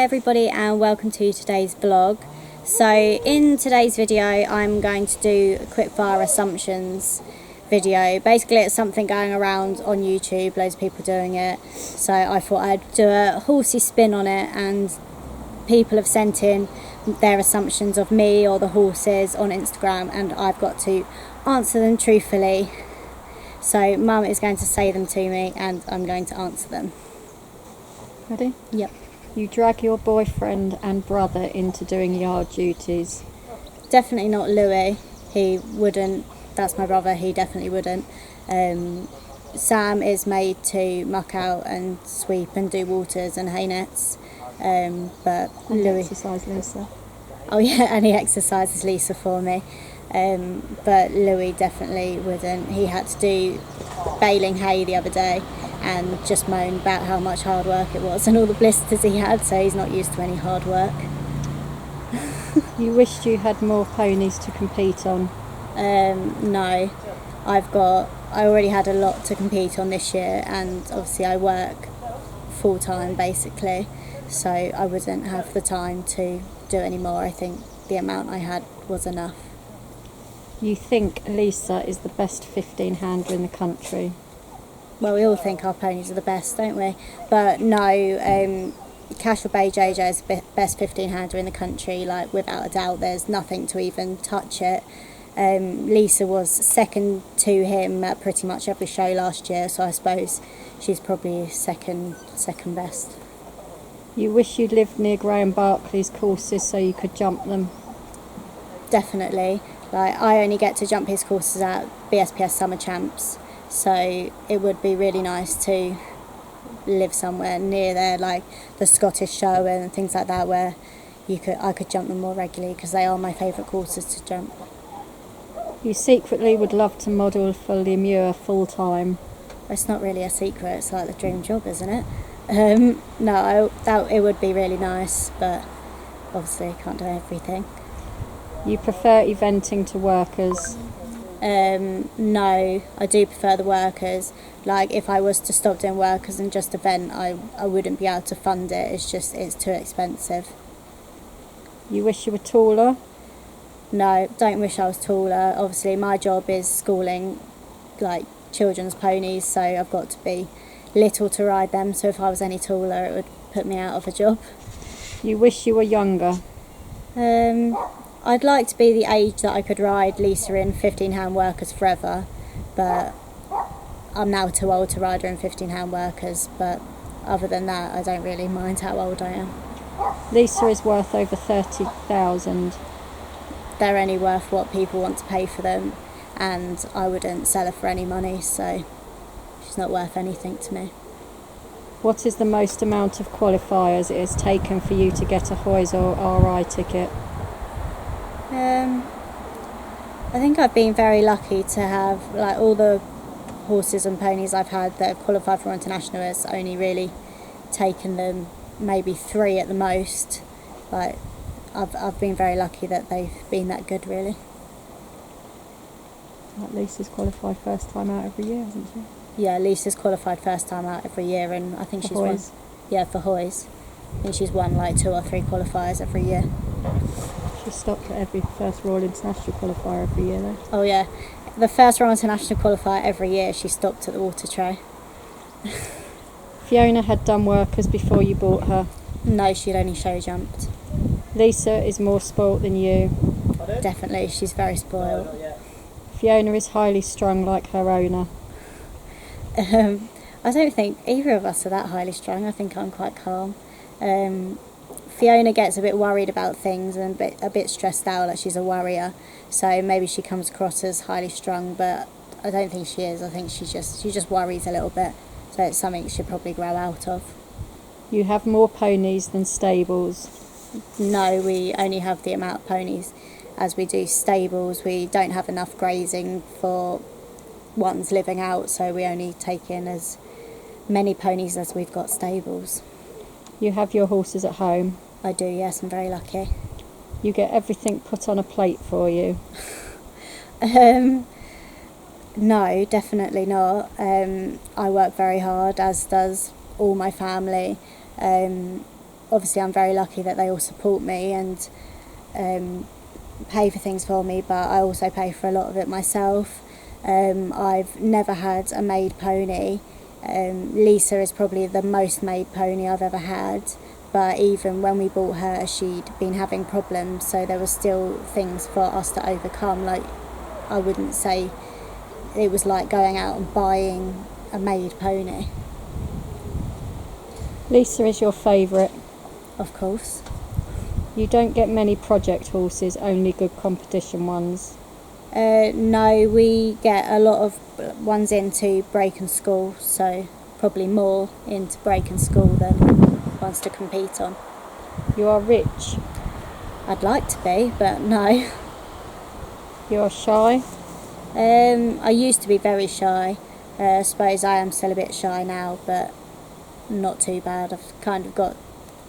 everybody and welcome to today's vlog. So in today's video I'm going to do a quick fire assumptions video. Basically it's something going around on YouTube, loads of people doing it, so I thought I'd do a horsey spin on it, and people have sent in their assumptions of me or the horses on Instagram and I've got to answer them truthfully. So Mum is going to say them to me and I'm going to answer them. Ready? Yep. You drag your boyfriend and brother into doing yard duties. Definitely not Louis. He wouldn't. That's my brother. He definitely wouldn't. Sam is made to muck out and sweep and do waters and hay nets. But And Louis. exercise Lisa. Oh yeah, and he exercises Lisa for me. But Louis definitely wouldn't. He had to do baling hay the other day and just moaned about how much hard work it was and all the blisters he had, so he's not used to any hard work. You wished you had more ponies to compete on. No, I already had a lot to compete on this year, and obviously I work full time basically, so I wouldn't have the time to do any more. I think the amount I had was enough. You think Lisa is the best 15-hander in the country. Well, we all think our ponies are the best, don't we? But no, Cashel Bay JJ is the best 15-hander in the country, like without a doubt. There's nothing to even touch it. Lisa was second to him at pretty much every show last year, so I suppose she's probably second best. You wish you'd lived near Graham Barclay's courses so you could jump them. Definitely. Like, I only get to jump his courses at BSPS Summer Champs, so it would be really nice to live somewhere near there, like the Scottish Show and things like that, where I could jump them more regularly, because they are my favourite courses to jump. You secretly would love to model for Lemure full time. It's not really a secret, it's like the dream job, isn't it? No, it would be really nice, but obviously I can't do everything. You prefer eventing to workers. No, I do prefer the workers. Like, if I was to stop doing workers and just event, I wouldn't be able to fund it. It's too expensive. You wish you were taller. No, don't wish I was taller. Obviously my job is schooling like children's ponies, so I've got to be little to ride them, so if I was any taller it would put me out of a job. You wish you were younger. I'd like to be the age that I could ride Lisa in 15-hand workers forever, but I'm now too old to ride her in 15-hand workers, but other than that I don't really mind how old I am. Lisa is worth over 30,000. They're only worth what people want to pay for them, and I wouldn't sell her for any money, so she's not worth anything to me. What is the most amount of qualifiers it has taken for you to get a Hoys or RI ticket? I think I've been very lucky to have, like, all the horses and ponies I've had that have qualified for international, has only really taken them maybe 3 at the most. Like, I've been very lucky that they've been that good, really. Like Lisa's qualified first time out every year, hasn't she? Yeah, Lisa's qualified first time out every year, and I think For she's won. Hoys. Yeah, for Hoys. I think she's won like 2 or 3 qualifiers every year. She stopped at every first Royal International qualifier every year though. Oh yeah, the first Royal International qualifier every year she stopped at the water tray. Fiona had done workers before you bought her. No, she'd only show jumped. Lisa is more spoilt than you. Definitely, she's very spoiled. Fiona is highly strung like her owner. I don't think either of us are that highly strung. I think I'm quite calm. Fiona gets a bit worried about things and a bit stressed out, like she's a worrier. So maybe she comes across as highly strung, but I don't think she is. I think she just worries a little bit. So it's something she'll probably grow out of. You have more ponies than stables. No, we only have the amount of ponies as we do stables. We don't have enough grazing for ones living out, so we only take in as many ponies as we've got stables. You have your horses at home. I do, yes, I'm very lucky. You get everything put on a plate for you. No, definitely not. I work very hard, as does all my family. obviously I'm very lucky that they all support me and pay for things for me, but I also pay for a lot of it myself. I've never had a maid pony. Lisa is probably the most maid pony I've ever had, but even when we bought her, she'd been having problems, so there were still things for us to overcome. Like, I wouldn't say it was like going out and buying a maid pony. Lisa is your favourite. Of course. You don't get many project horses, only good competition ones. No, we get a lot of ones into break and school, so probably more into break and school than ones to compete on. You are rich. I'd like to be, but no. You are shy. I used to be very shy. I suppose I am still a bit shy now, but not too bad. I've kind of got,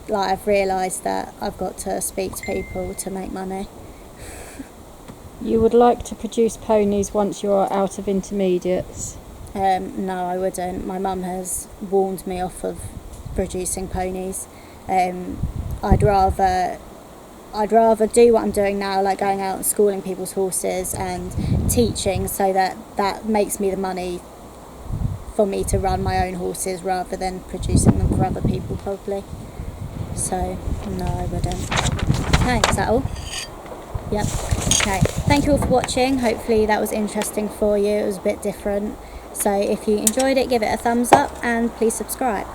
like, I've realised that I've got to speak to people to make money. You would like to produce ponies once you are out of intermediates. No, I wouldn't. My mum has warned me off of producing ponies. I'd rather do what I'm doing now, like going out and schooling people's horses and teaching, so that makes me the money for me to run my own horses rather than producing them for other people, probably. So no, I wouldn't. Okay, is that all? Yep. Okay, thank you all for watching. Hopefully that was interesting for you. It was a bit different, so if you enjoyed it, give it a thumbs up and please subscribe.